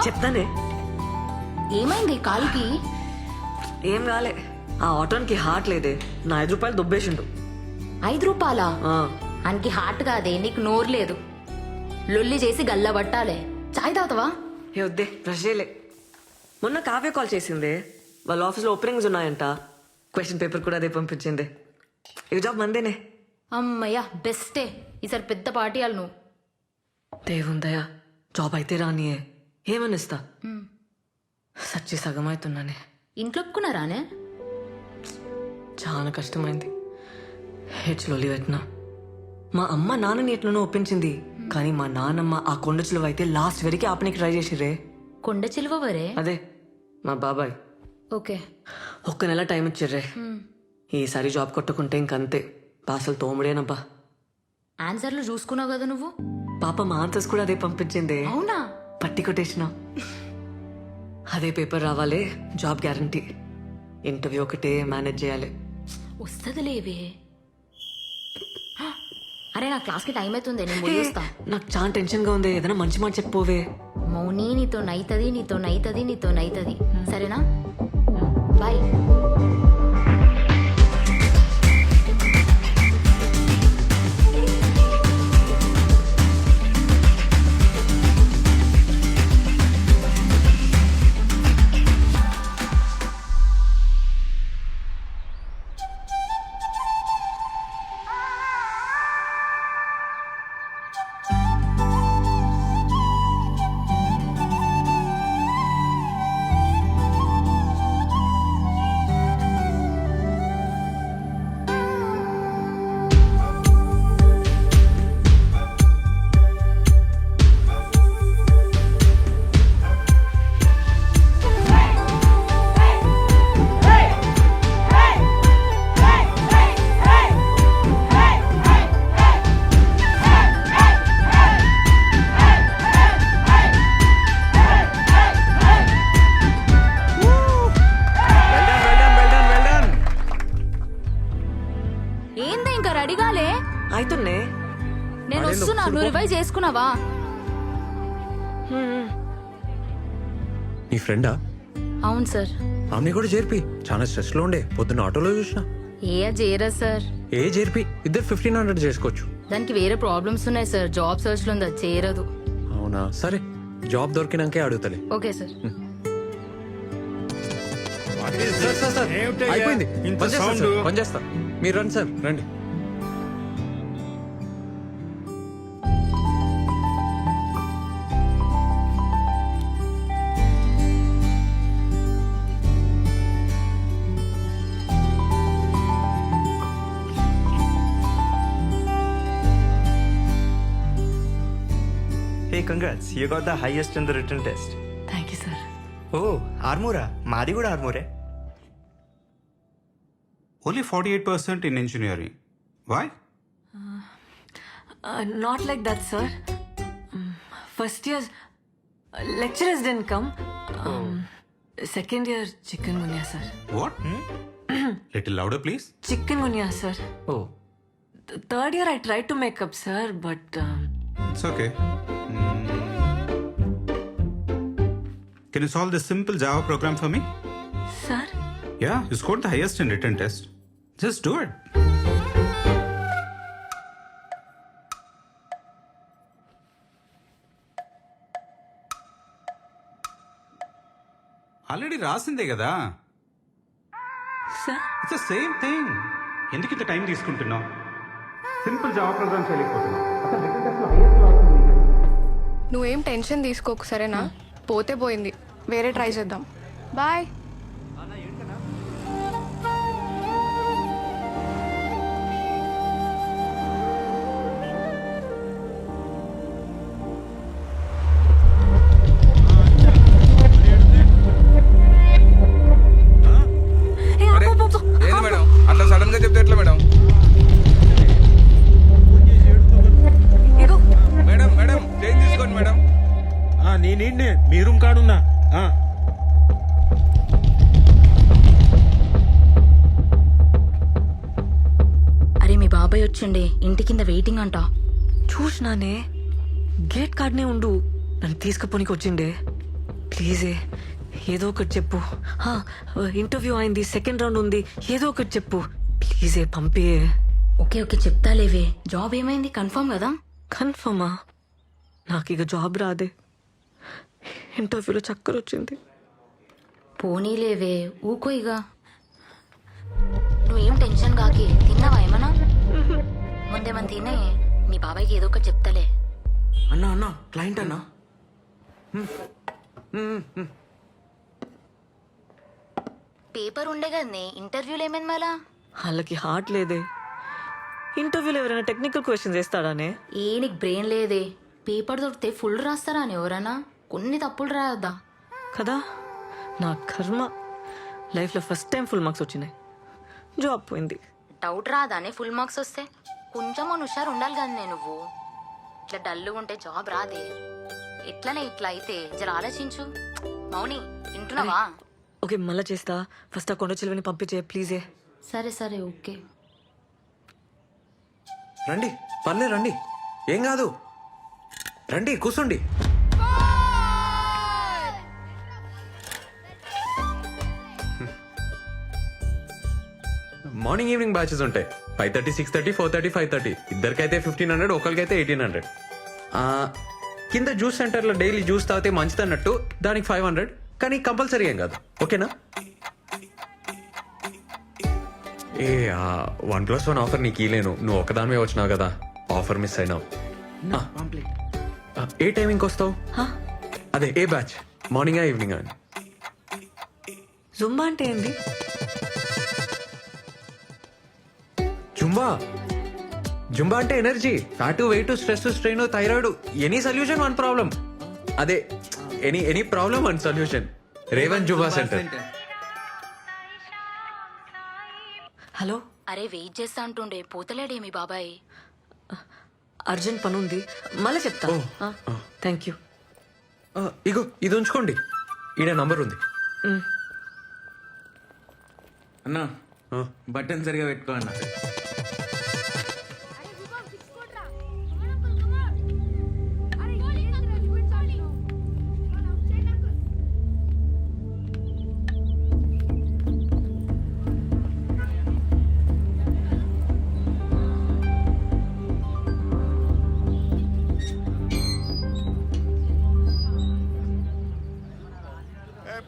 చెప్తానే. ఏమైంది కాలికి? ఏం కాలే, ఆ ఆటోన్కి హార్ట్ లేదే, నా 5 రూపాయలు దొబ్బేసిండు. 5 రూపాయలా? ఆయనకి హార్ట్ కాదే, నీకు నోరు లేదు. లొల్లి చేసి గల్లా పట్టాలే. చాయ్ తాగుతావా? ఏ వద్దే, బ్రష్ చేయలే. మొన్న కావ్య కాల్ చేసిందే, వాళ్ళ ఆఫీస్లో ఓపెనింగ్స్ ఉన్నాయంట. క్వశ్చన్ పేపర్ కూడా అదే పంపించింది. ఈ జాబ్ మందేనే. అమ్మయ్యా బెస్టే. ఈసారి పెద్ద పార్టీ వాళ్ళు నువ్వు. దేవుందయా, జాబ్ అయితే రానియే, ఏమనిస్తా. సచ్చి సగం అవుతున్నానే. ఇంట్లో ఒప్పుకున్నారానే? చాలా కష్టమైంది. హెచ్లోలి పెట్టినా. మా అమ్మ నాన్నని ఎట్లనో ఒప్పించింది, కానీ మా నాన్నమ్మ ఆ కొండ చిలువ అయితే లాస్ట్ వరకు ఆపనికి ట్రై చేసిరే. కొండ చిలువవరే? అదే మా బాబాయ్. ఓకే. 1 నెల టైం ఇచ్చిర్రే. ఈసారి జాబ్ కొట్టుకుంటే ఇంకంతే, పాసలు తోముడేనబ్బా. ఆన్సర్లు చూసుకున్నావు కదా నువ్వు. పాప మా ఆన్సర్స్ కూడా అదే పంపించింది. అవునా? పట్టి కొట్టేసిన. అదే పేపర్ రావాలి, జాబ్ గ్యారంటీ. ఇంటర్వ్యూ ఒకటే మేనేజ్ చేయాలి. వస్తుందిలేవే. అరే నా క్లాస్కి టైం అవుతుంది, నేను పోయేస్తా. నాకు చాలా టెన్షన్ గా ఉంది, ఏదైనా మంచి మాట చెప్పోవే. మౌని నీతో నైతది, నీతో నైతది, నీతో నైతది. సరేనా? బాయ్. ఏంది ఇంకా రెడీగాలే? అయితున్నే. నేను వస్తున్నా, నువ్వు రివైజ్ చేసుకున్నావా? నీ ఫ్రెండా? అవును సార్. ఆమె కూడా చేర్పి, చాలా స్ట్రెస్ లో ఉండే, పొద్దున్న ఆటోలో చూసిన. చేయరా సార్? చేర్పి, ఇద్దరు 1500 చేసుకోవచ్చు. దానికి వేరే ప్రాబ్లమ్స్ ఉన్నాయి సార్, జాబ్ సర్చ్ లో ఉంది, అది చేయరదు. అవునా, సరే జాబ్ దొరికినాకే అడుగుతలే. Okay sir. అయిపోయింది, పనిచేస్తా. మీరు రండి సార్, రండి. Hey, congrats. You got the highest in the written test. Thank you sir. Oh, ఆర్మూరా? మాది కూడా ఆర్మూరే. Only 48% in engineering. Why? Not like that sir. First year lecturers didn't come. Second year chikungunya sir. What? Little louder, please. Chikungunya sir. Oh, third year I try to make up sir, but it's okay. Can you solve this simple Java program for me? Sir Yeah, you scored the highest in written test. Just do it. Already రాసిందే కదా. Sir it's the same thing. ఎందుకు ఇంత time తీసుకుంటున్నావు? Simple Java program చేయలేకపోతున్నావు. అసలు written test లో highest లో వస్తుంది. నువ్వేం టెన్షన్ తీసుకోకు సరేనా? పోతే పోయింది, వేరే ట్రై చేద్దాం. బాయ్. ఏంది మేడం అట్లా సడన్ గా చెప్తే ఎట్లా మేడం? మేడం మేడం చేంజ్ తీసుకోండి మేడం. నేనే మీ రూమ్ కాడున్నా. అరే మీ బాబాయ్ వచ్చిండే, ఇంటి కింద వెయిటింగ్ అంట. చూసినానే, గేట్ కాడనే ఉండు, నన్ను తీసుకుపోనికి వచ్చిండే. ప్లీజే ఏదో ఒకటి చెప్పు. ఇంటర్వ్యూ అయింది, సెకండ్ రౌండ్ ఉంది, ఏదో ఒకటి చెప్పు ప్లీజే, పంపియే. ఓకే చెప్తా లేవే. జాబ్ ఏమైంది, కన్ఫర్మ్ కదా? కన్ఫర్మా? నాకు ఇక జాబ్ రాదే. ఇంటర్వ్యూలో చక్కర వచ్చింది. పోనీలేవే, ఊకో ఇక. నువ్వేం టెన్షన్ కాకి. తిన్నావా ఏమన్నా? ముందేమన్నా తినే. మీ బాబాయ్కి ఏదో ఒకటి చెప్తలే. అన్నా క్లయింట్ అన్నా. పేపర్ ఉండే కదనే, ఇంటర్వ్యూలు ఏమైంది మళ్ళా? వాళ్ళకి హార్ట్ లేదే. ఇంటర్వ్యూలో ఎవరైనా టెక్నికల్ క్వశ్చన్స్ వేస్తాడానే? నీకు బ్రెయిన్ లేదే. పేపర్ దొరికితే ఫుల్ రాస్తారా అని ఎవరన్నా? కొన్ని తప్పులు రాయొద్దా కదా. నా కర్మ, లైఫ్లో ఫస్ట్ టైం ఫుల్ మార్క్స్ వచ్చినాయి. జాబ్ పోయింది. డౌట్ రాదానే ఫుల్ మార్క్స్ వస్తే? కొంచెం హుషారు ఉండాలి కానీ నువ్వు ఇట్లా డల్గా ఉంటే జాబ్ రాదే. ఎట్లనే ఇట్లా అయితే జర ఆలోచించు. మౌని వింటున్నావా? ఓకే మళ్ళా చేస్తా. ఫస్ట్ ఆ కొండ చిలువని పంపించే ప్లీజే. సరే ఓకే. రండి, పర్లే రండి, ఏం కాదు, రండి కూర్చోండి. మార్నింగ్ ఈవినింగ్ బ్యాచెస్ ఉంటాయి. 5:30, 6:30, 4:30, 5:30. ఇద్దరికైతే 1500, ఒకరికైతే 1800. కింద జ్యూస్ సెంటర్లో డైలీ జ్యూస్ తాగితే మంచిది అన్నట్టు దానికి 500, కానీ కంపల్సరీ ఏం కాదు. ఓకేనా? ఏ 1+1 ఆఫర్ నీకు ఇలేను, నువ్వు ఒకదానివే వచ్చినావు కదా, ఆఫర్ మిస్ అయినావు. ఏ టైమింగ్కి వస్తావు? అదే ఏ బ్యాచ్, మార్నింగా ఈవినింగ్ అని? జుంబా అంటే ఏంది? జుంబా అంటే energy, fat, weight, stress, strain, thyroid, any solution one problem. అదే any problem one solution. Revan Zumba centre. Hello. అరే వెయిట్ చేస్తా అంటుండే, పోతలేడే మీ బాబాయ్? అర్జెంట్ పని ఉంది, మళ్ళీ చెప్తా. Thank you. ఇగో ఇది ఉంచుకోండి, ఈడ నంబర్ ఉంది. అన్నా బటన్ సరిగా పెట్టుకో అన్న.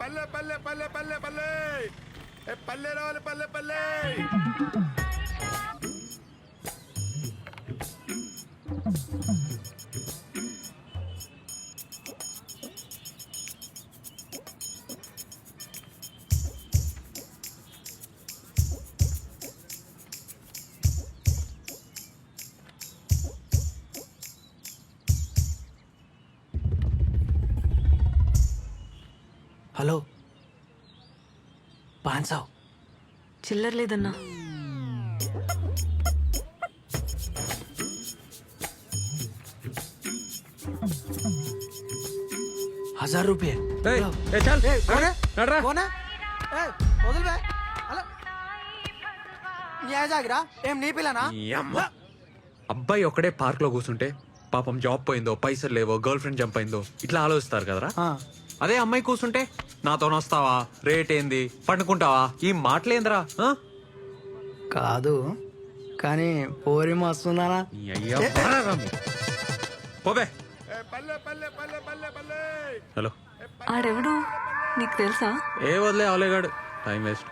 పల్లె పల్లె పల్లె పల్లె పల్లె పల్లె రావాలి, పల్లె పల్లె. హలో, 500. చిల్లర లేదన్నా. ₹1000. ఏం నీ పిల్లనా? అబ్బాయి ఒకడే పార్క్ లో కూర్చుంటే పాపం జాబ్ పోయిందో, పైసలు లేవో, గర్ల్ ఫ్రెండ్ జంప్ అయిందో ఇట్లా ఆలోచిస్తారు కదరా. అదే అమ్మాయి కూర్చుంటే నాతో వస్తావా, రేట్ ఏంది, పండుకుంటావా, ఈ మాటలేందిరా. కాదు కానీ పోరి మస్తున్నానా? పోవే. పల్లె పల్లె పల్లె పల్లె పల్లె. హలో, ఆడెవడు నీకు తెలుసా? ఏ వదిలే అవలేగాడు, టైం వేస్ట్.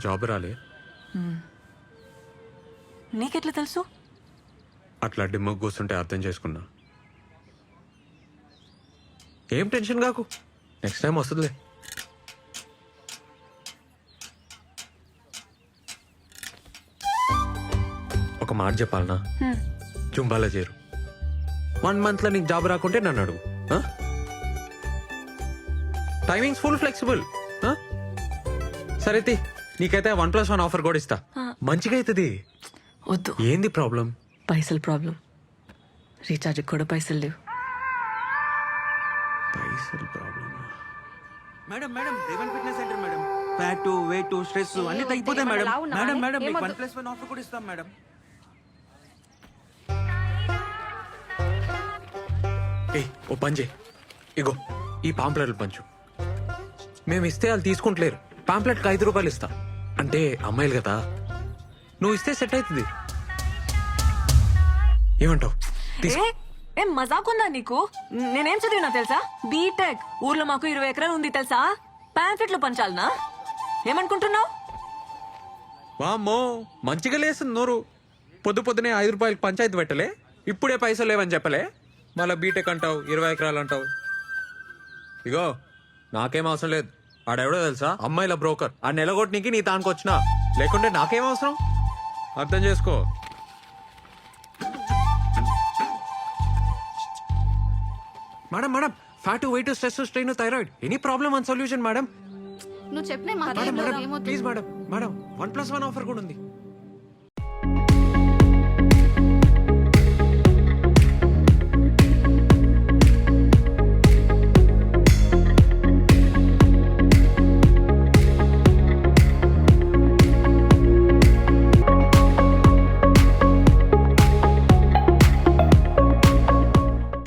జాబ్ రాలే. నీకెట్లా తెలుసు? అట్లా డిమ్మకు కూర్చుంటే అర్థం చేసుకున్నా. ఏం టెన్షన్ కాకు, నెక్స్ట్ టైం వస్తుందిలే. ఒక మాట చెప్పాలనా, జుంబాలో చేరు. 1 month లో నీకు జాబ్ రాకుంటే నన్ను అడుగు. Timings full flexible. సరే నీకైతే 1+1 ఆఫర్ కూడా ఇస్తా, మంచిగా అవుతుంది. వద్దు. ఏంది ప్రాబ్లం? పైసలు ప్రాబ్లం. రీఛార్జ్ కూడా పైసలు లేవు. పైసలు problem. Madam Revan fitness centre madam. Fat weight stress అన్ని తగ్గిపోతాయి మేడం. ఏమన్నా లావున్నావా? మేడం మేడం మీకు ఏమొద్దు. 1+1 ఆఫర్ కూడా ఇస్తాం మేడం. ఏయ్ ఓ పని చేయి, ఇగో ఈ పాంప్లెట్లు పంచు. మేము ఇస్తే వాళ్ళు తీసుకుంటలేరు. పాంప్లెట్కి 5 రూపాయలు ఇస్తా. అంటే అమ్మాయిలు కదా, నువ్వు ఇస్తే సెట్ అవుతుంది. ఏమంటావు? తీసుకో. ఏం మజాకుందా నీకు? నేనేం చదివినా తెలుసా? బీటెక్. ఊర్లో మాకు 20 ఎకరాలు ఉంది తెలుసా? ప్యాంకెట్లు పంచాలనా? ఏమనుకుంటున్నావు? వామ్మో మంచిగా లేస్తుంది నోరు. పొద్దు పొద్దునే 5 రూపాయలకి పంచాయతీ పెట్టలే, ఇప్పుడే పైసలు లేవని చెప్పలే, మళ్ళీ బీటెక్ అంటావు, 20 ఎకరాలు అంటావు. ఇగో నాకేం అవసరం లేదు. ఆడెవడో తెలుసా? అమ్మాయిల బ్రోకర్. ఆ నెలగొట్టనికి నీ తానికి వచ్చినా, లేకుంటే నాకేం అవసరం? అర్థం చేసుకో. Madam madam, fat weight stress strain thyroid any problem and solution madam. నువ్వు చెప్పిన madam madam please madam, madam 1+1 offer కూడా ఉంది.